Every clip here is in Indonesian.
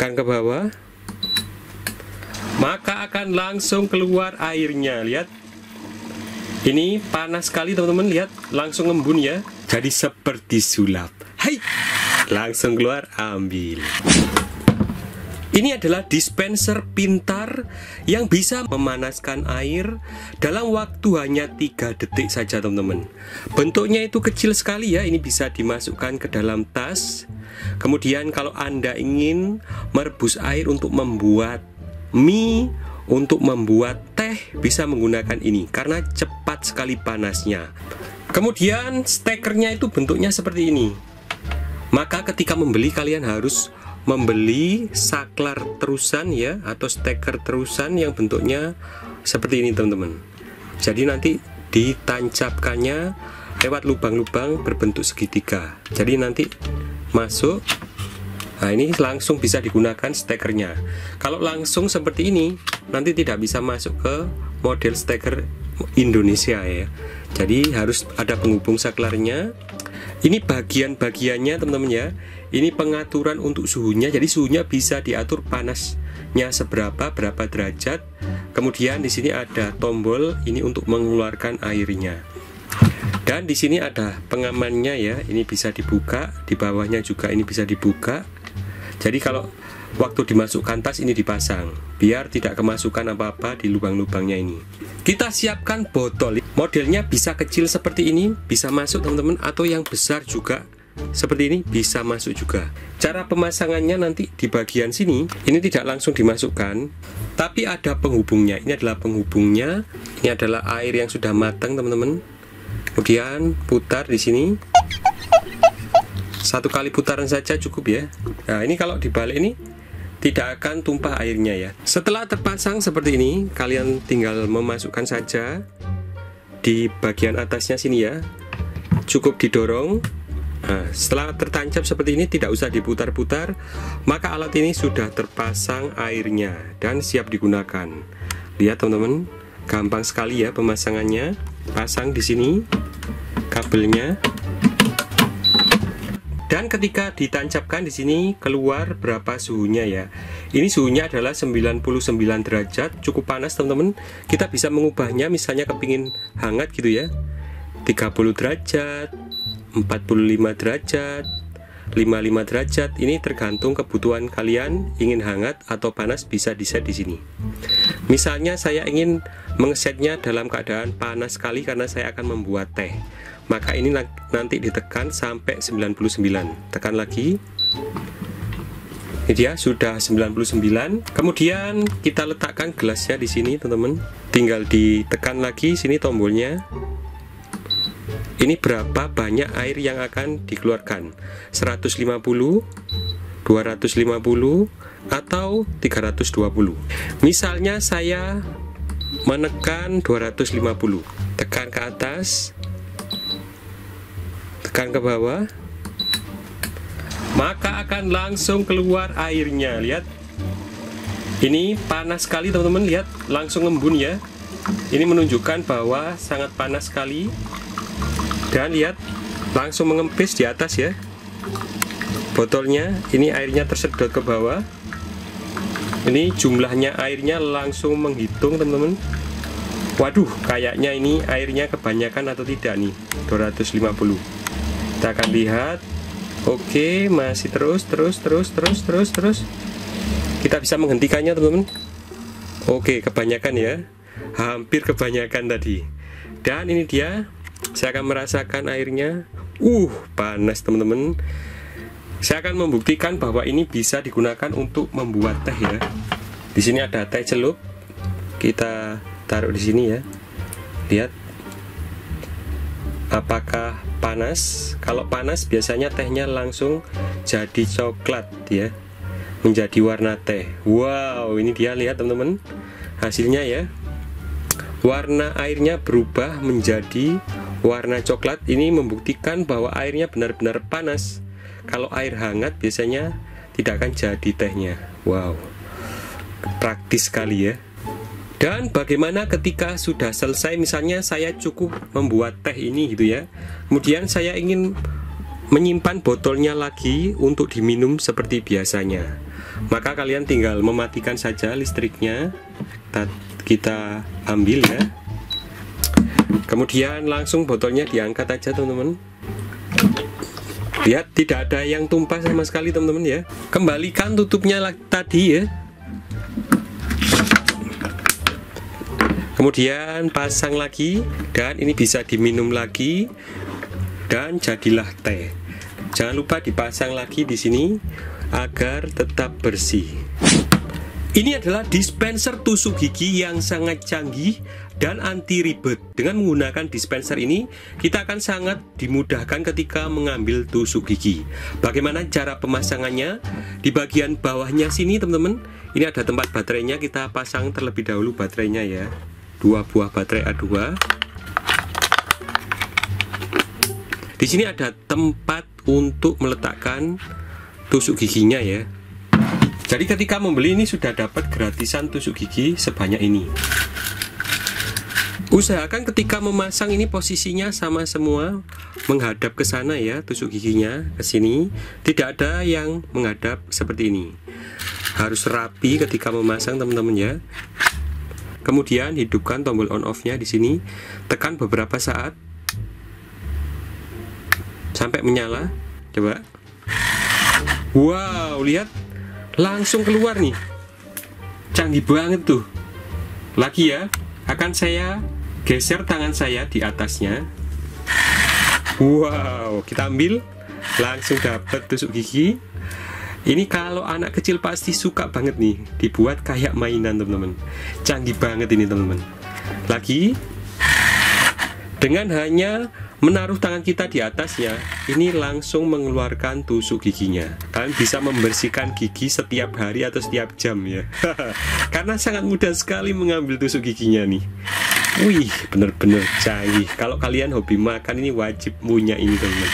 tekan ke bawah, maka akan langsung keluar airnya. Lihat, ini panas sekali teman-teman, lihat langsung ngembun ya, jadi seperti sulap. Hai, langsung keluar, ambil. Ini adalah dispenser pintar yang bisa memanaskan air dalam waktu hanya 3 detik saja teman-teman. Bentuknya itu kecil sekali ya, ini bisa dimasukkan ke dalam tas. Kemudian kalau Anda ingin merebus air untuk membuat mie, untuk membuat teh, bisa menggunakan ini karena cepat sekali panasnya. Kemudian stekernya itu bentuknya seperti ini. Maka ketika membeli kalian harus membeli saklar terusan ya, atau steker terusan yang bentuknya seperti ini teman-teman. Jadi nanti ditancapkannya lewat lubang-lubang berbentuk segitiga. Jadi nanti masuk. Nah, ini langsung bisa digunakan stekernya. Kalau langsung seperti ini nanti tidak bisa masuk ke model steker Indonesia ya. Jadi harus ada penghubung saklarnya. Ini bagian-bagiannya teman-teman ya. Ini pengaturan untuk suhunya. Jadi suhunya bisa diatur panasnya seberapa, berapa derajat. Kemudian di sini ada tombol ini untuk mengeluarkan airnya. Dan di sini ada pengamannya ya. Ini bisa dibuka, di bawahnya juga ini bisa dibuka. Jadi kalau waktu dimasukkan tas ini dipasang biar tidak kemasukan apa-apa di lubang-lubangnya ini. Kita siapkan botol. Modelnya bisa kecil seperti ini, bisa masuk teman-teman, atau yang besar juga seperti ini bisa masuk juga. Cara pemasangannya nanti di bagian sini, ini tidak langsung dimasukkan, tapi ada penghubungnya. Ini adalah penghubungnya. Ini adalah air yang sudah matang teman-teman. Kemudian putar di sini. 1 kali putaran saja cukup ya. Nah, ini kalau dibalik ini tidak akan tumpah airnya ya. Setelah terpasang seperti ini, kalian tinggal memasukkan saja di bagian atasnya sini ya. Cukup didorong. Nah, setelah tertancap seperti ini, tidak usah diputar-putar, maka alat ini sudah terpasang airnya dan siap digunakan. Lihat teman-teman, gampang sekali ya pemasangannya. Pasang di sini kabelnya. Dan ketika ditancapkan di sini keluar berapa suhunya ya. Ini suhunya adalah 99 derajat, cukup panas teman-teman. Kita bisa mengubahnya, misalnya kepingin hangat gitu ya. 30 derajat, 45 derajat, 55 derajat. Ini tergantung kebutuhan kalian, ingin hangat atau panas bisa di-set di sini. Misalnya saya ingin mengesetnya dalam keadaan panas sekali karena saya akan membuat teh. Maka ini nanti ditekan sampai 99. Tekan lagi. Ini dia sudah 99. Kemudian kita letakkan gelasnya di sini, teman-teman. Tinggal ditekan lagi sini tombolnya. Ini berapa banyak air yang akan dikeluarkan? 150, 250 atau 320. Misalnya saya menekan 250. Tekan ke atas. Tekan ke bawah, maka akan langsung keluar airnya. Lihat, ini panas sekali teman-teman, lihat langsung ngembun ya. Ini menunjukkan bahwa sangat panas sekali. Dan lihat langsung mengempis di atas ya botolnya. Ini airnya tersedot ke bawah. Ini jumlahnya airnya langsung menghitung teman-teman. Waduh, kayaknya ini airnya kebanyakan atau tidak nih. 250. Kita akan lihat. Oke, masih terus. Kita bisa menghentikannya teman-teman. Oke, kebanyakan ya. Hampir kebanyakan tadi. Dan ini dia. Saya akan merasakan airnya. Panas teman-teman. Saya akan membuktikan bahwa ini bisa digunakan untuk membuat teh ya. Di sini ada teh celup. Kita taruh di sini ya. Lihat. Apakah panas? Kalau panas biasanya tehnya langsung jadi coklat ya, menjadi warna teh. Wow, ini dia, lihat teman-teman hasilnya ya. Warna airnya berubah menjadi warna coklat. Ini membuktikan bahwa airnya benar-benar panas. Kalau air hangat biasanya tidak akan jadi tehnya. Wow, praktis sekali ya. Dan bagaimana ketika sudah selesai, misalnya saya cukup membuat teh ini gitu ya. Kemudian saya ingin menyimpan botolnya lagi untuk diminum seperti biasanya. Maka kalian tinggal mematikan saja listriknya. Kita ambil ya. Kemudian langsung botolnya diangkat aja teman-teman. Lihat, tidak ada yang tumpah sama sekali teman-teman ya. Kembalikan tutupnya tadi ya. Kemudian pasang lagi, dan ini bisa diminum lagi dan jadilah teh. Jangan lupa dipasang lagi di sini agar tetap bersih. Ini adalah dispenser tusuk gigi yang sangat canggih dan anti ribet. Dengan menggunakan dispenser ini, kita akan sangat dimudahkan ketika mengambil tusuk gigi. Bagaimana cara pemasangannya? Di bagian bawahnya sini teman-teman, ini ada tempat baterainya. Kita pasang terlebih dahulu baterainya ya. 2 buah baterai A2. Di sini ada tempat untuk meletakkan tusuk giginya ya. Jadi ketika membeli ini sudah dapat gratisan tusuk gigi sebanyak ini. Usahakan ketika memasang ini posisinya sama semua, menghadap ke sana ya, tusuk giginya ke sini. Tidak ada yang menghadap seperti ini. Harus rapi ketika memasang teman-teman ya. Kemudian hidupkan tombol on off-nya di sini. Tekan beberapa saat sampai menyala. Coba. Wow, lihat. Langsung keluar nih. Canggih banget tuh. Lagi ya, akan saya geser tangan saya di atasnya. Wow, kita ambil, langsung dapat tusuk gigi. Ini kalau anak kecil pasti suka banget nih, dibuat kayak mainan teman-teman. Canggih banget ini teman-teman. Lagi, dengan hanya menaruh tangan kita di atasnya, ini langsung mengeluarkan tusuk giginya. Kalian bisa membersihkan gigi setiap hari atau setiap jam ya. Karena sangat mudah sekali mengambil tusuk giginya nih. Wih, bener-bener canggih. Kalau kalian hobi makan ini wajib punya ini teman-teman.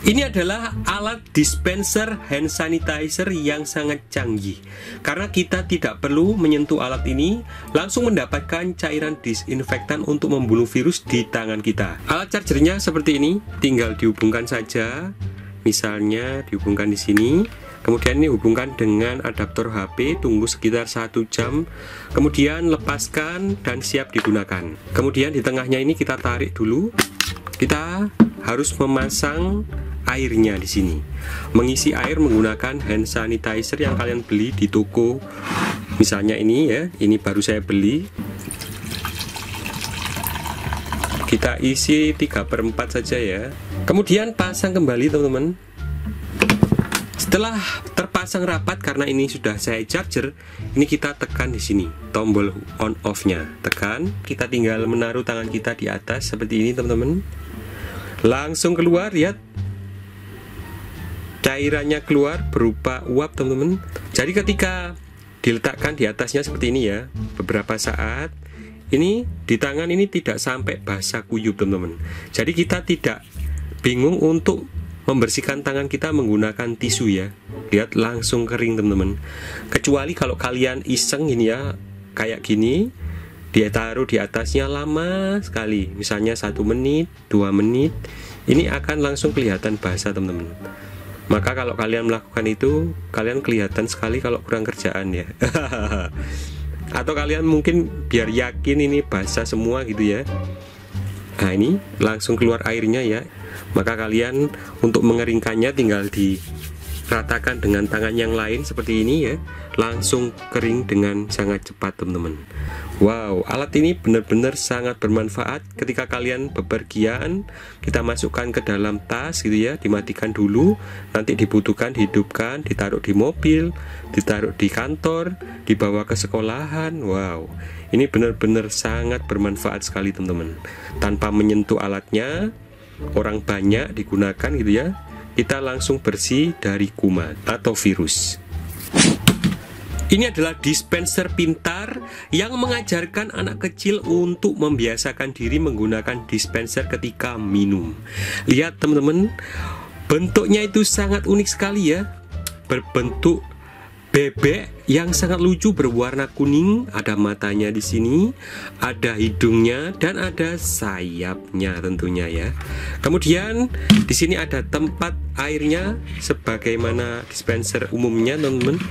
Ini adalah alat dispenser hand sanitizer yang sangat canggih. Karena kita tidak perlu menyentuh alat ini, langsung mendapatkan cairan disinfektan untuk membunuh virus di tangan kita. Alat chargernya seperti ini, tinggal dihubungkan saja. Misalnya dihubungkan di sini. Kemudian ini hubungkan dengan adaptor HP, tunggu sekitar 1 jam. Kemudian lepaskan dan siap digunakan. Kemudian di tengahnya ini kita tarik dulu. Kita harus memasang airnya di sini. Mengisi air menggunakan hand sanitizer yang kalian beli di toko. Misalnya ini ya, ini baru saya beli. Kita isi 3/4 saja ya. Kemudian pasang kembali teman-teman. Setelah terpasang rapat, karena ini sudah saya charger, ini kita tekan di sini tombol on off-nya. Tekan, kita tinggal menaruh tangan kita di atas seperti ini teman-teman. Langsung keluar, lihat. Cairannya keluar berupa uap teman-teman. Jadi ketika diletakkan di atasnya seperti ini ya, beberapa saat ini di tangan ini tidak sampai basah kuyup teman-teman. Jadi kita tidak bingung untuk membersihkan tangan kita menggunakan tisu ya. Lihat, langsung kering teman-teman. Kecuali kalau kalian iseng ini ya, kayak gini, dia taruh di atasnya lama sekali, misalnya 1 menit, 2 menit, ini akan langsung kelihatan basah teman-teman. Maka kalau kalian melakukan itu, kalian kelihatan sekali kalau kurang kerjaan ya. Atau kalian mungkin biar yakin ini basah semua gitu ya. Nah ini langsung keluar airnya ya. Maka kalian untuk mengeringkannya tinggal diratakan dengan tangan yang lain seperti ini ya. Langsung kering dengan sangat cepat teman-teman. Wow, alat ini benar-benar sangat bermanfaat ketika kalian bepergian. Kita masukkan ke dalam tas gitu ya, dimatikan dulu, nanti dibutuhkan dihidupkan, ditaruh di mobil, ditaruh di kantor, dibawa ke sekolahan. Wow, ini benar-benar sangat bermanfaat sekali teman-teman. Tanpa menyentuh alatnya, orang banyak digunakan gitu ya, kita langsung bersih dari kuman atau virus. Ini adalah dispenser pintar yang mengajarkan anak kecil untuk membiasakan diri menggunakan dispenser ketika minum. Lihat teman-teman, bentuknya itu sangat unik sekali ya. Berbentuk bebek yang sangat lucu berwarna kuning, ada matanya di sini, ada hidungnya dan ada sayapnya tentunya ya. Kemudian di sini ada tempat airnya sebagaimana dispenser umumnya, teman-teman.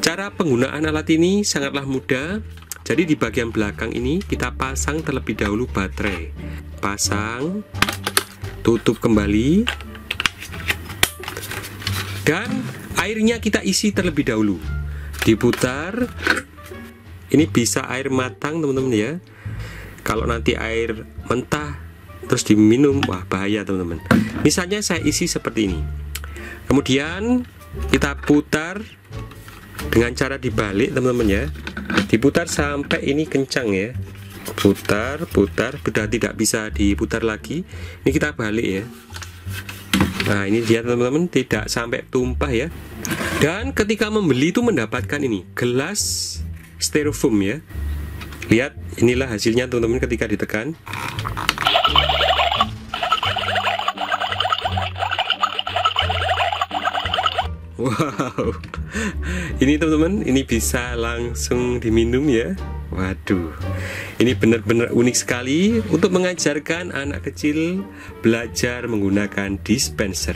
Cara penggunaan alat ini sangatlah mudah. Jadi di bagian belakang ini kita pasang terlebih dahulu baterai. Pasang, tutup kembali, dan airnya kita isi terlebih dahulu. Diputar. Ini bisa air matang, teman-teman ya. Kalau nanti air mentah terus diminum, wah bahaya, teman-teman. Misalnya saya isi seperti ini. Kemudian kita putar dengan cara dibalik, teman-teman ya. Diputar sampai ini kencang ya. Putar, putar, sudah tidak bisa diputar lagi. Ini kita balik ya. Nah ini dia teman-teman, tidak sampai tumpah ya. Dan ketika membeli itu mendapatkan ini gelas styrofoam ya. Lihat, inilah hasilnya teman-teman ketika ditekan. Wow, ini teman-teman, ini bisa langsung diminum ya. Waduh, ini benar-benar unik sekali untuk mengajarkan anak kecil belajar menggunakan dispenser.